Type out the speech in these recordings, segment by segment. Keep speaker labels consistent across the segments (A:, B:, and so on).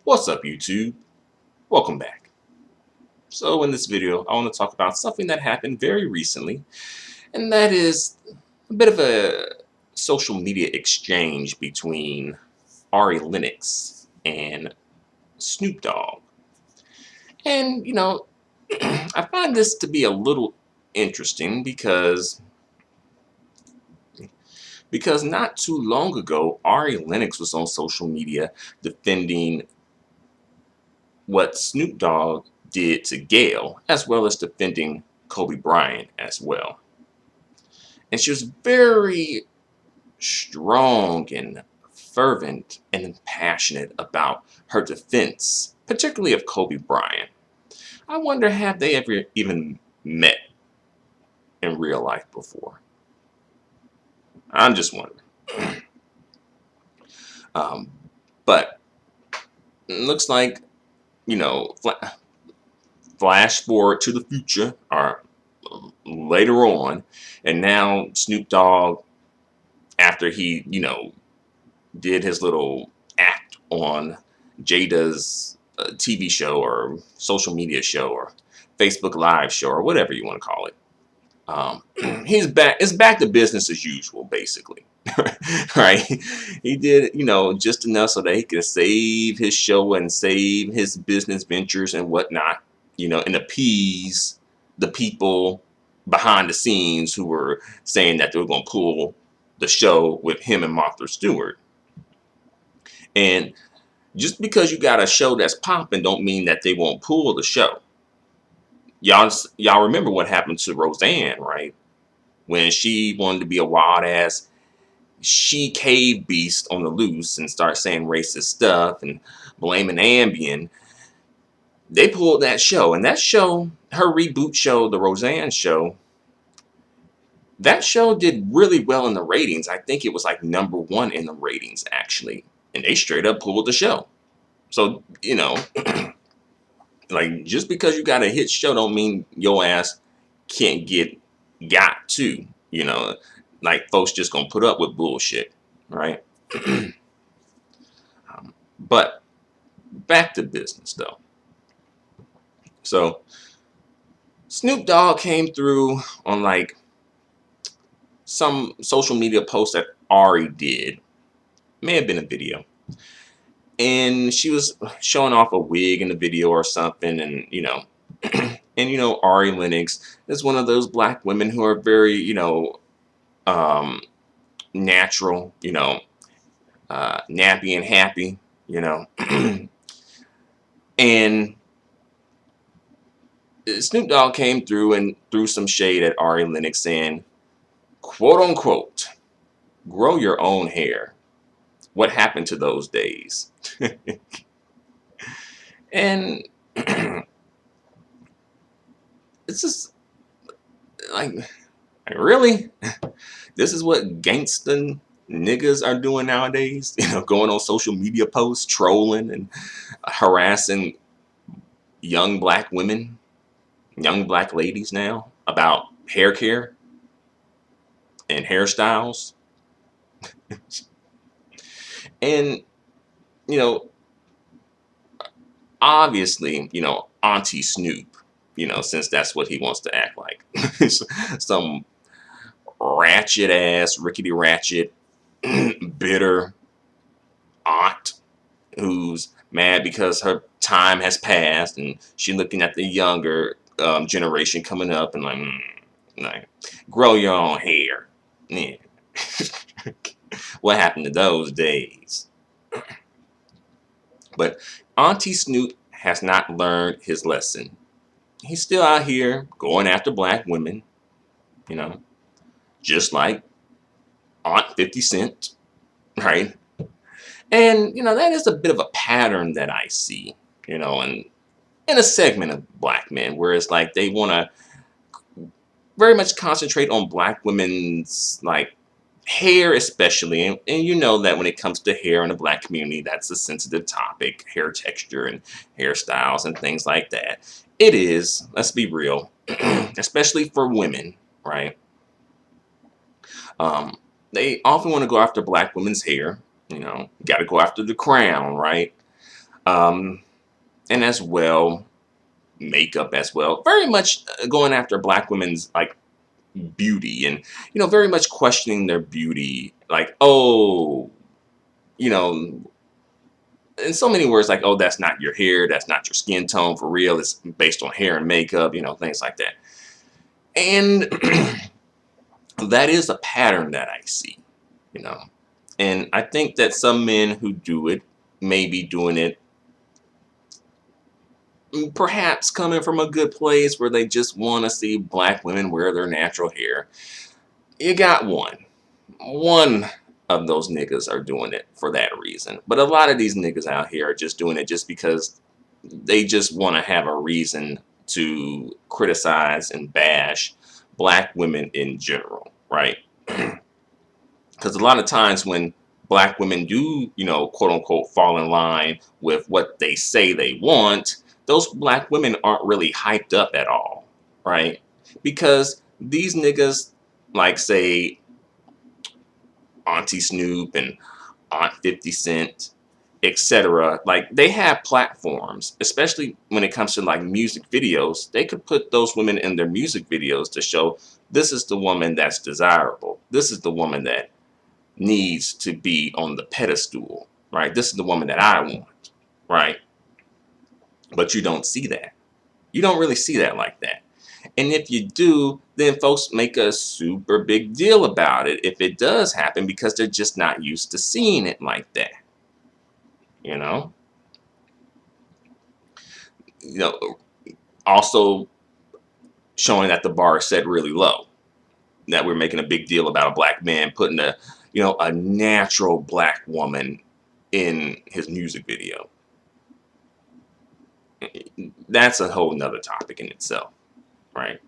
A: What's up, YouTube? Welcome back. So in this video, I want to talk about something that happened very recently, and that is a bit of a social media exchange between Lennox and Snoop Dogg. And, I find this to be a little interesting because not too long ago, Lennox was on social media defending what Snoop Dogg did to Gail, as well as defending Kobe Bryant as well. And she was very strong and fervent and passionate about her defense, particularly of Kobe Bryant. I wonder, have they ever even met in real life before? I'm just wondering. um, but it looks like, flash forward to the future or later on, and now Snoop Dogg, after he, did his little act on Jada's TV show or social media show or Facebook Live show or whatever you want to call it. He's back. It's back to business as usual, basically. Right? He did, just enough so that he could save his show and save his business ventures and whatnot, and appease the people behind the scenes who were saying that they were going to pull the show with him and Martha Stewart. And just because you got a show that's popping don't mean that they won't pull the show. Y'all remember what happened to Roseanne, right? When she wanted to be a wild ass she cave beast on the loose and start saying racist stuff and blaming Ambien. They pulled that show, and that show, her reboot show, the Roseanne show, that show did really well in the ratings. I think it was like #1 in the ratings, actually. And they straight up pulled the show. So, like, just because you got a hit show don't mean your ass can't got to, like folks just gonna put up with bullshit, right? But back to business though. So Snoop Dogg came through on like some social media post that Ari did. May have been a video. And she was showing off a wig in the video or something, and and Ari Lennox is one of those black women who are very, natural, nappy and happy, and Snoop Dogg came through and threw some shade at Ari Lennox saying, quote unquote, grow your own hair. What happened to those days? And it's just like, really? This is what gangsta niggas are doing nowadays? Going on social media posts, trolling and harassing young black women, young black ladies now about hair care and hairstyles. And, obviously, Auntie Snoop, since that's what he wants to act like. Some ratchet ass, rickety ratchet, bitter aunt who's mad because her time has passed and she's looking at the younger generation coming up and like, grow your own hair. Yeah. What happened to those days? But Auntie Snoop has not learned his lesson. He's still out here going after black women, just like Aunt 50 Cent, right? And, that is a bit of a pattern that I see, in a segment of black men where it's like they want to very much concentrate on black women's, like, hair especially. And you know that when it comes to hair in the black community, that's a sensitive topic, hair texture and hairstyles and things like that. It is, let's be real, especially for women, right? They often want to go after black women's hair. Got to go after the crown, right? Um, and as well, makeup as well. Very much going after black women's like beauty, and very much questioning their beauty. Like, oh, you know, in so many words, like, oh, that's not your hair, that's not your skin tone for real. It's based on hair and makeup, things like that. And that is a pattern that I see, you know. And I think that some men who do it may be doing it perhaps coming from a good place where they just want to see black women wear their natural hair. You got one of those niggas are doing it for that reason. But a lot of these niggas out here are just doing it just because they just want to have a reason to criticize and bash black women in general, right? Because a lot of times when black women do, quote unquote, fall in line with what they say they want, those black women aren't really hyped up at all, right? Because these niggas, like, say, Auntie Snoop and Aunt 50 Cent, etc., like, they have platforms, especially when it comes to like music videos. They could put those women in their music videos to show this is the woman that's desirable. This is the woman that needs to be on the pedestal, right? This is the woman that I want, right? But you don't see that. You don't really see that like that. And if you do, then folks make a super big deal about it if it does happen, because they're just not used to seeing it like that. You know? You know, also showing that the bar is set really low. That we're making a big deal about a black man putting a natural black woman in his music video. That's a whole nother topic in itself, right?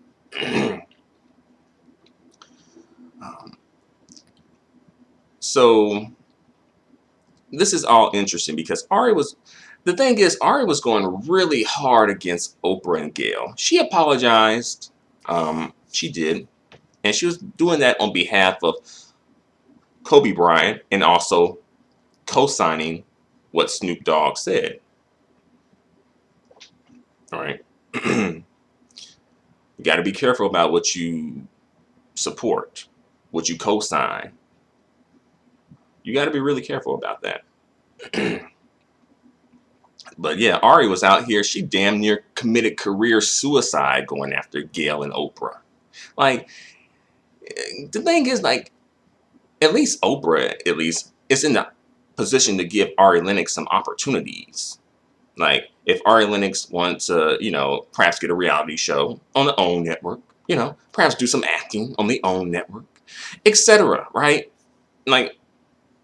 A: um, so this is all interesting because the thing is, Ari was going really hard against Oprah and Gayle. She apologized. She did. And she was doing that on behalf of Kobe Bryant and also co-signing what Snoop Dogg said. All right. You got to be careful about what you support, what you co-sign. You got to be really careful about that. But yeah, Ari was out here. She damn near committed career suicide going after Gayle and Oprah. Like, the thing is, like, at least Oprah, at least, is in the position to give Ari Lennox some opportunities. Like, if Ari Lennox wants to, perhaps get a reality show on the OWN network, perhaps do some acting on the OWN network, etc., right? Like,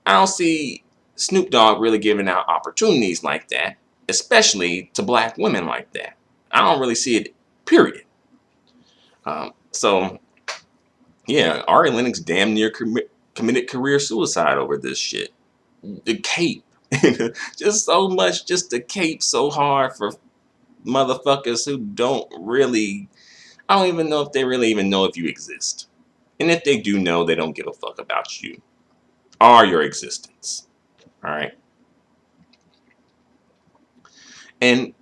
A: I don't see Snoop Dogg really giving out opportunities like that, especially to black women like that. I don't really see it, period. So, yeah, Ari Lennox damn near committed career suicide over this shit. The cape. Just so much, just the cape so hard for motherfuckers who don't really, I don't even know if they really even know if you exist. And if they do know, they don't give a fuck about you or your existence. All right. And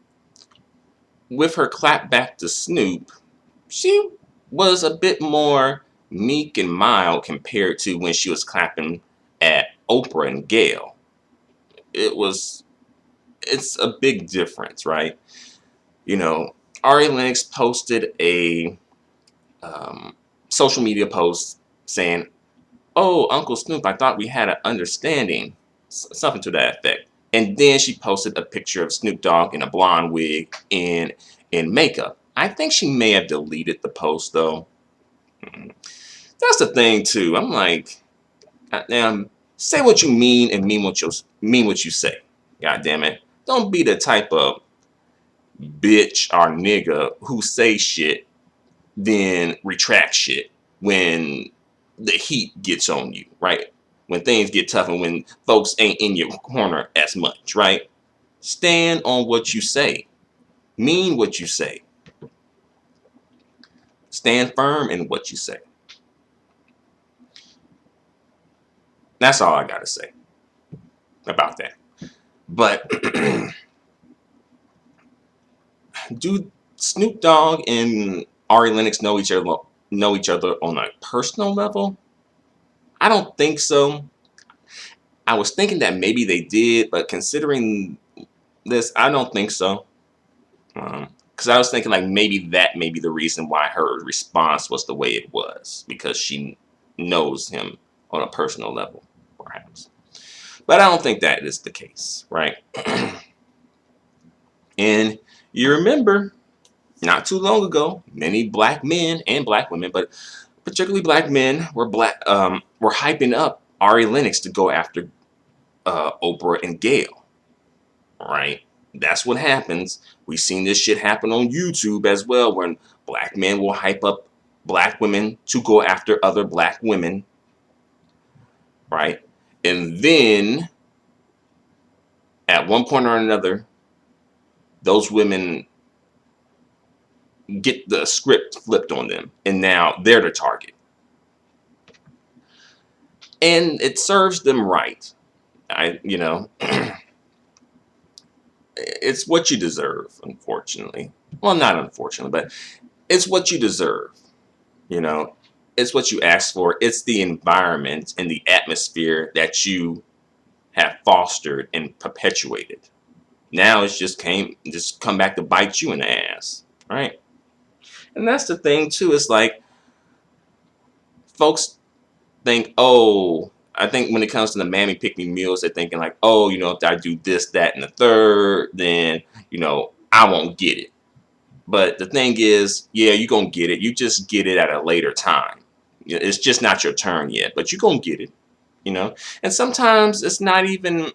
A: with her clap back to Snoop, she was a bit more meek and mild compared to when she was clapping at Oprah and Gayle. It's a big difference, right? Ari Lennox posted a social media post saying, "Oh, Uncle Snoop, I thought we had an understanding," something to that effect. And then she posted a picture of Snoop Dogg in a blonde wig and in makeup. I think she may have deleted the post though. That's the thing too. I'm like, goddamn, say what you mean and mean what you say. God damn it. Don't be the type of bitch or nigga who say shit then retract shit when the heat gets on you, right? When things get tough and when folks ain't in your corner as much, right? Stand on what you say. Mean what you say. Stand firm in what you say. That's all I gotta say about that. But do Snoop Dogg and Ari Lennox know each other on a personal level? I don't think so. I was thinking that maybe they did, but considering this, I don't think so. Because I was thinking like maybe that may be the reason why her response was the way it was, because she knows him on a personal level, perhaps. But I don't think that is the case, right? And you remember, not too long ago, many black men and black women, but particularly black men, were hyping up Ari Lennox to go after Oprah and Gayle, right? That's what happens. We've seen this shit happen on YouTube as well, when black men will hype up black women to go after other black women, right? And then at one point or another, those women get the script flipped on them, and now they're the target. And it serves them right. It's what you deserve, unfortunately. Well, not unfortunately, but it's what you deserve. You know, it's what you asked for. It's the environment and the atmosphere that you have fostered and perpetuated. Now it's just come back to bite you in the ass, right? And that's the thing too. It's like folks think, oh, I think when it comes to the Mammy Pick Me Mules, they're thinking like, oh, if I do this, that, and the third, then I won't get it. But the thing is, yeah, you're going to get it. You just get it at a later time. It's just not your turn yet, but you're going to get it. And sometimes it's not even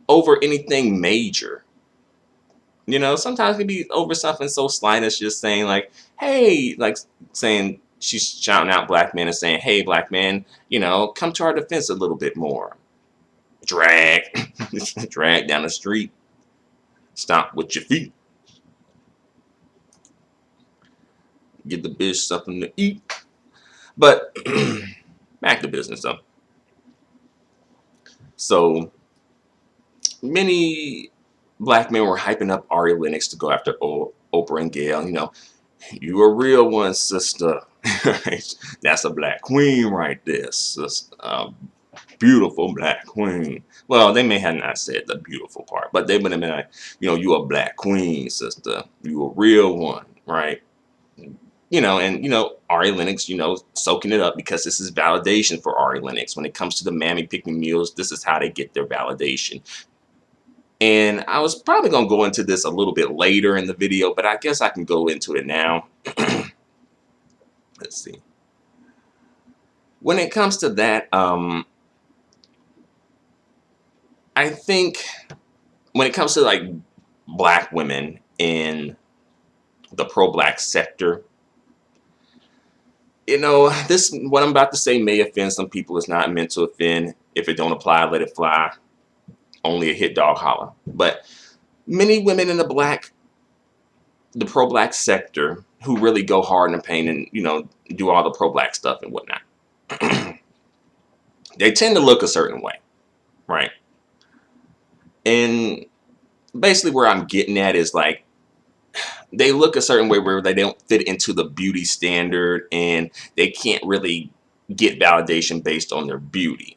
A: over anything major. Sometimes it can be over something so slight as just saying like, hey, like saying she's shouting out black men and saying, hey, black men, come to our defense a little bit more. Drag, drag down the street. Stomp with your feet. Give the bitch something to eat. But back to business though. So many black men were hyping up Ari Lennox to go after Oprah and Gayle. You a real one, sister. That's a black queen right there, sister. Beautiful black queen. Well, they may have not said the beautiful part, but they would have been like, you a black queen, sister. You a real one, right? Ari Lennox, soaking it up, because this is validation for Ari Lennox. When it comes to the Mammy Picking Mules, this is how they get their validation. And I was probably going to go into this a little bit later in the video, but I guess I can go into it now. Let's see. When it comes to that, I think when it comes to like black women in the pro-black sector, this, what I'm about to say may offend some people. It's not meant to offend. If it don't apply, let it fly. Only a hit dog holler. But many women in the pro-black sector who really go hard in the paint and, do all the pro-black stuff and whatnot, they tend to look a certain way, right? And basically where I'm getting at is like, they look a certain way where they don't fit into the beauty standard, and they can't really get validation based on their beauty,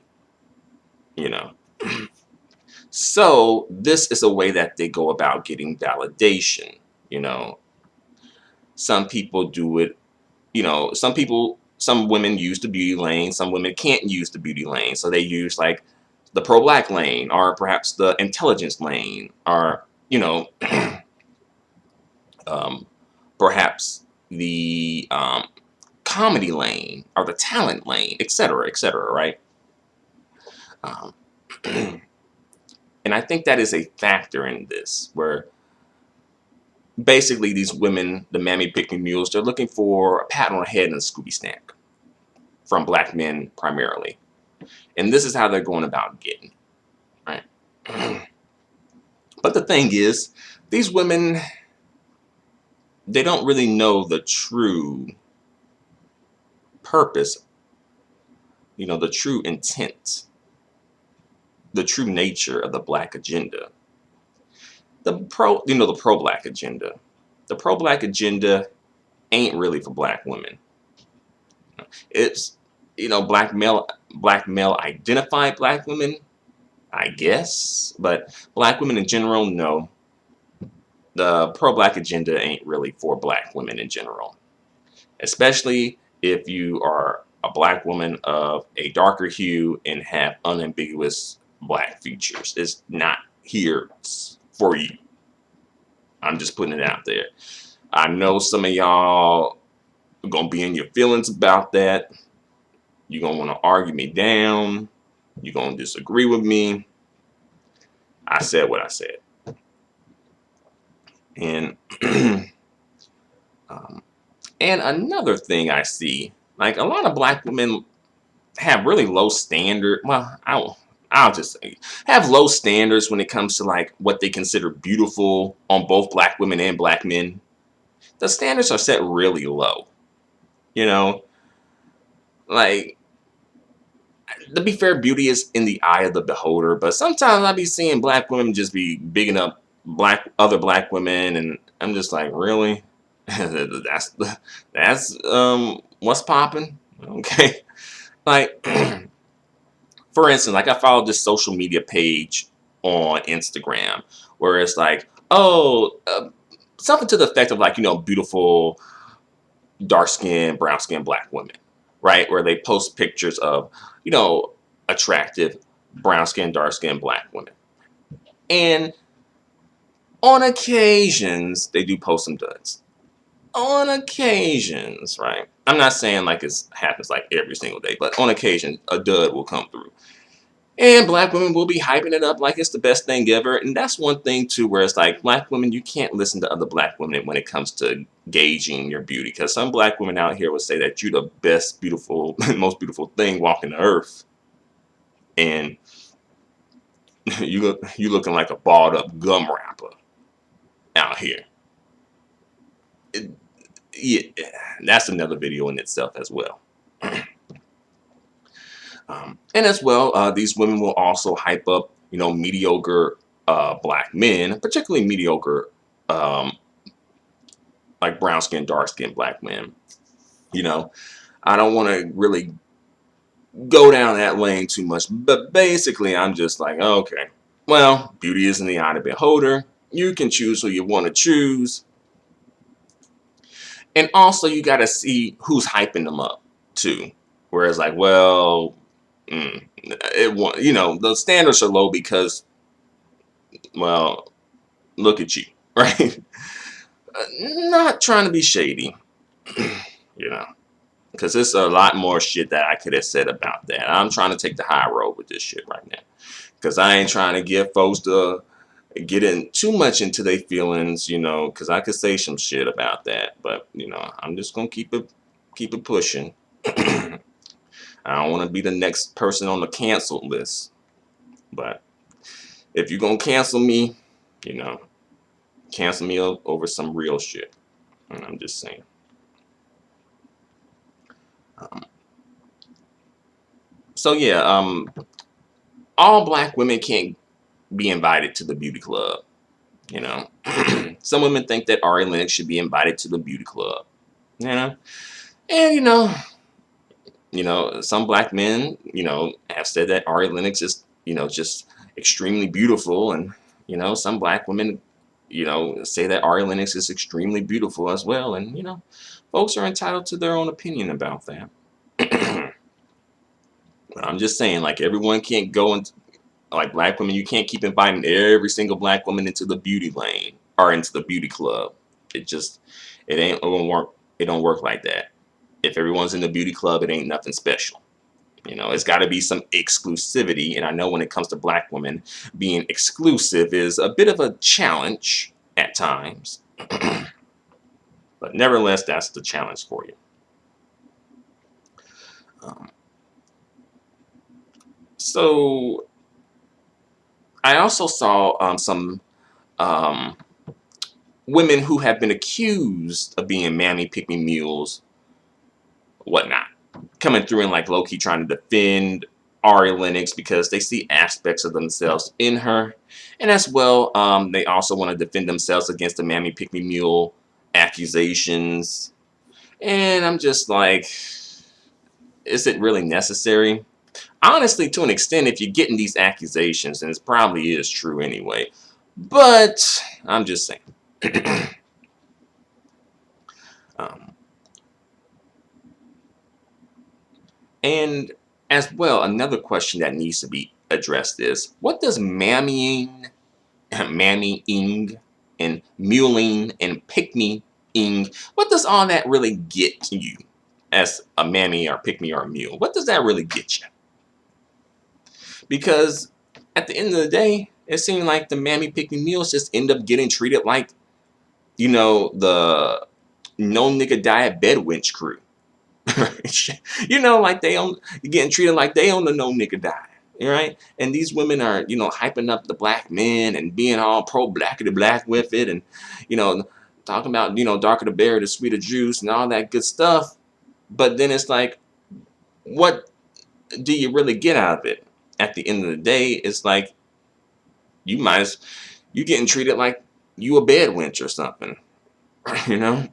A: So this is a way that they go about getting validation. Some people do it, some women use the beauty lane, some women can't use the beauty lane. So they use like the pro-black lane, or perhaps the intelligence lane, or, perhaps the comedy lane, or the talent lane, etc., right? Um, and I think that is a factor in this, where basically these women, the Mammy Picking Mules, they're looking for a pat on the head and a Scooby snack from black men primarily. And this is how they're going about getting it, right? But the thing is, these women, they don't really know the true purpose, the true intent, the true nature of the black agenda. the pro-black agenda. The pro-black agenda ain't really for black women. It's, black male identified black women, I guess, but black women in general, no. The pro-black agenda ain't really for black women in general, especially if you are a black woman of a darker hue and have unambiguous black features. It's not here for you. I'm just putting it out there. I know some of y'all are gonna be in your feelings about that. You're gonna want to argue me down. You're gonna disagree with me. I said what I said. And and another thing I see, like a lot of black women have really low standard. Well, I'll just say have low standards when it comes to like what they consider beautiful on both black women and black men. The standards are set really low. You know, like, to be fair, beauty is in the eye of the beholder, but sometimes I be seeing black women just be bigging up other black women, and I'm just like, really? that's what's popping? Okay. Like, for instance, like I followed this social media page on Instagram where it's like, oh, something to the effect of like, beautiful dark skinned, brown skinned black women, right? Where they post pictures of, attractive brown skinned, dark skinned black women. And on occasions, they do post some duds. On occasions, right? I'm not saying like it happens like every single day, but on occasion, a dud will come through. And black women will be hyping it up like it's the best thing ever. And that's one thing too, where it's like black women, you can't listen to other black women when it comes to gauging your beauty. Because some black women out here would say that you're the best, beautiful, most beautiful thing walking the earth. And you looking like a balled up gum wrapper out here. Yeah, that's another video in itself as well. And as well, these women will also hype up, mediocre black men, particularly mediocre, like brown skin, dark skin black men. I don't want to really go down that lane too much, but basically, I'm just like, okay, well, beauty is in the eye of the beholder. You can choose who you want to choose. And also, you got to see who's hyping them up, too. Whereas, like, well, the standards are low because, well, look at you, right? Not trying to be shady, because there's a lot more shit that I could have said about that. I'm trying to take the high road with this shit right now, because I ain't trying to get folks to get in too much into their feelings, because I could say some shit about that, but I'm just gonna keep it pushing. I don't want to be the next person on the canceled list, but if you're gonna cancel me, cancel me over some real shit. And I'm just saying. So yeah, all black women can't be invited to the beauty club. Some women think that Ari Lennox should be invited to the beauty club. And some black men, have said that Ari Lennox is, just extremely beautiful, and some black women, say that Ari Lennox is extremely beautiful as well, and folks are entitled to their own opinion about that. But I'm just saying, like, everyone can't go into, like, black women, you can't keep inviting every single black woman into the beauty lane or into the beauty club. It don't work. It don't work like that. If everyone's in the beauty club, it ain't nothing special. It's got to be some exclusivity. And I know when it comes to black women, being exclusive is a bit of a challenge at times. But nevertheless, that's the challenge for you. So I also saw some women who have been accused of being mammy pick-me mules, whatnot, coming through and like low-key trying to defend Ari Lennox because they see aspects of themselves in her, and as well, they also want to defend themselves against the Mammy Pick Me Mule accusations. And I'm just like, is it really necessary? Honestly, to an extent, if you're getting these accusations, and it probably is true anyway. But I'm just saying. um, and as well, another question that needs to be addressed is, what does mammying, mammying, and muling, and pick-me-ing, what does all that really get you as a mammy or pick-me or a mule? What does that really get you? Because at the end of the day, it seemed like the mammy pick-me mules just end up getting treated like, the no nigga diet bed wench crew. Like they own, getting treated like they own the no nigga diet. Right? And these women are, hyping up the black men and being all pro blackity black with it, and, you know, talking about, darker the berry, the sweeter juice, and all that good stuff. But then it's like, what do you really get out of it? At the end of the day, it's like, you getting treated like you a bed wench or something. you know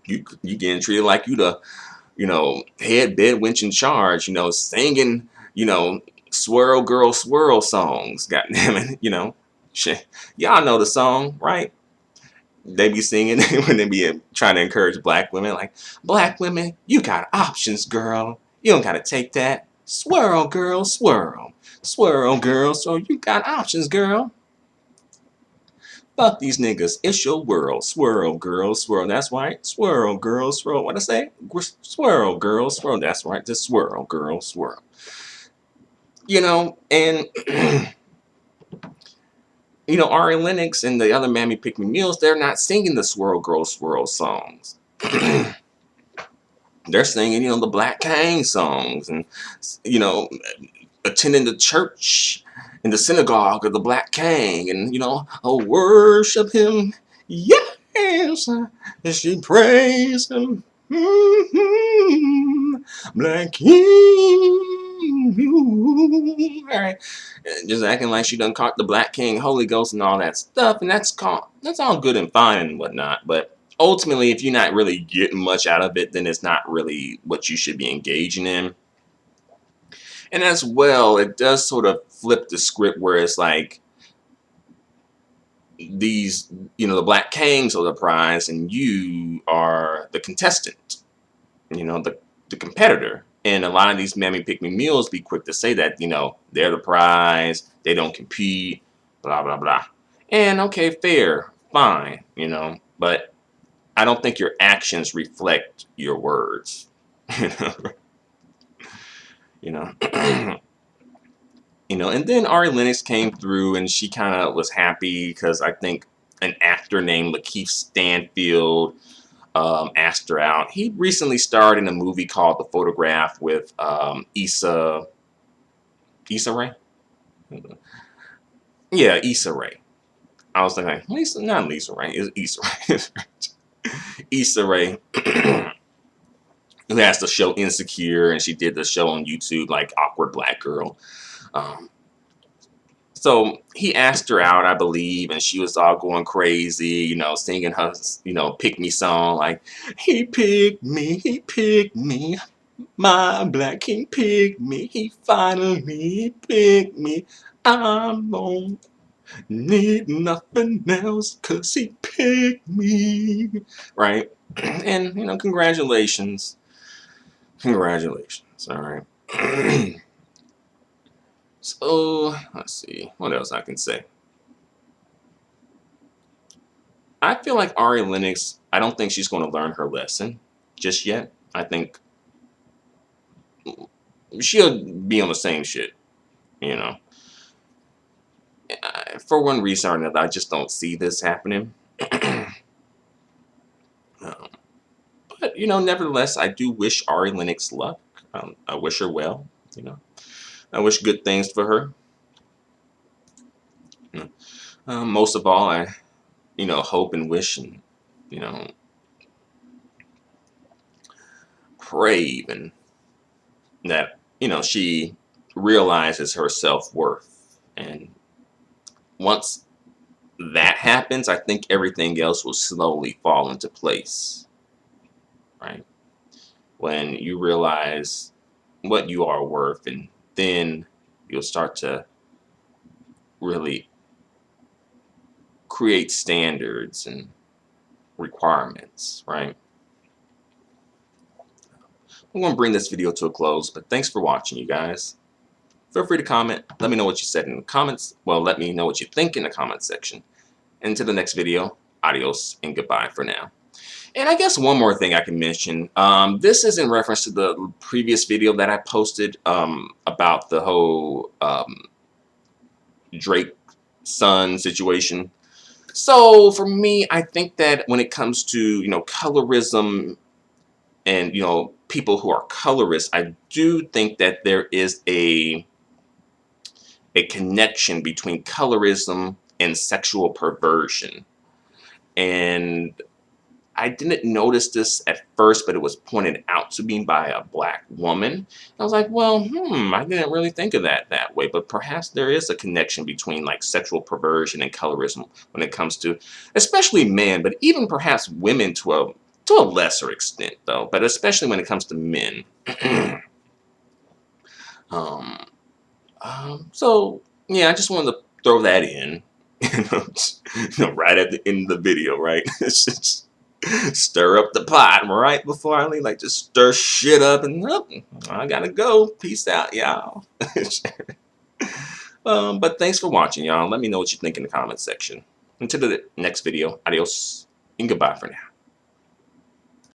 A: you getting treated like you the, head bed wench in charge, singing, swirl girl swirl songs, goddamn it. Shit, y'all know the song, right? They be singing when they be trying to encourage black women, like, black women, you got options, girl, you don't gotta take that. Swirl girl swirl, swirl girl, so you got options, girl. Fuck these niggas. It's your world. Swirl, girl, swirl. That's right. Swirl, girl, swirl. What I say? Swirl, girl, swirl. That's right. Just swirl, girl, swirl. And Ari Lennox and the other Mammy Pick Me Mules, they're not singing the swirl, girl, swirl songs. They're singing, the Black King songs, and attending the church in the synagogue of the Black King, and worship him. Yes, and she praised him. Black King. All right, just acting like she done caught the Black King, Holy Ghost, and all that stuff, and that's all good and fine and whatnot, but ultimately, if you're not really getting much out of it, then it's not really what you should be engaging in. And as well, it does sort of flip the script where it's like, these, the Black Kings are the prize and you are the contestant, the competitor. And a lot of these Mammy Pick Me Mules be quick to say that, they're the prize, they don't compete, blah, blah, blah. And okay, fair, fine, but I don't think your actions reflect your words. you know. And then Ari Lennox came through and she kind of was happy because I think an actor named Lakeith Stanfield asked her out. He recently starred in a movie called The Photograph with Issa Rae? Yeah, Issa Rae. I was thinking, not Lisa Rae, it's Issa Rae. Issa Rae, who has the show Insecure, and she did the show on YouTube, like Awkward Black Girl. So he asked her out, I believe, and she was all going crazy, singing her, pick me song, like, he picked me, my Black King picked me, he finally picked me, I don't need nothing else, cause he picked me, right? And, congratulations, all right. So, let's see. What else I can say? I feel like Ari Lennox, I don't think she's going to learn her lesson just yet. I think she'll be on the same shit, you know. For one reason or another, I just don't see this happening. But, nevertheless, I do wish Ari Lennox luck. I wish her well, I wish good things for her. Most of all, I, hope and wish and, pray even that she realizes her self-worth. And once that happens, I think everything else will slowly fall into place, right? When you realize what you are worth, and then you'll start to really create standards and requirements, right? I'm going to bring this video to a close, but thanks for watching, you guys. Feel free to comment. Let me know what you said in the comments. Well, let me know what you think in the comment section. And until the next video, adios and goodbye for now. And I guess one more thing I can mention. This is in reference to the previous video that I posted about the whole Drake son situation. So for me, I think that when it comes to, colorism and, people who are colorists, I do think that there is a connection between colorism and sexual perversion. And I didn't notice this at first, but it was pointed out to me by a black woman. I was like, well, I didn't really think of that way, but perhaps there is a connection between like sexual perversion and colorism when it comes to, especially men, but even perhaps women to a lesser extent though, but especially when it comes to men. So yeah, I just wanted to throw that in, right at the end of the video, right? It's just stir up the pot right before I leave, like just stir shit up, and I gotta go. Peace out, y'all. But thanks for watching, y'all. Let me know what you think in the comment section. Until the next video, adios and goodbye for now.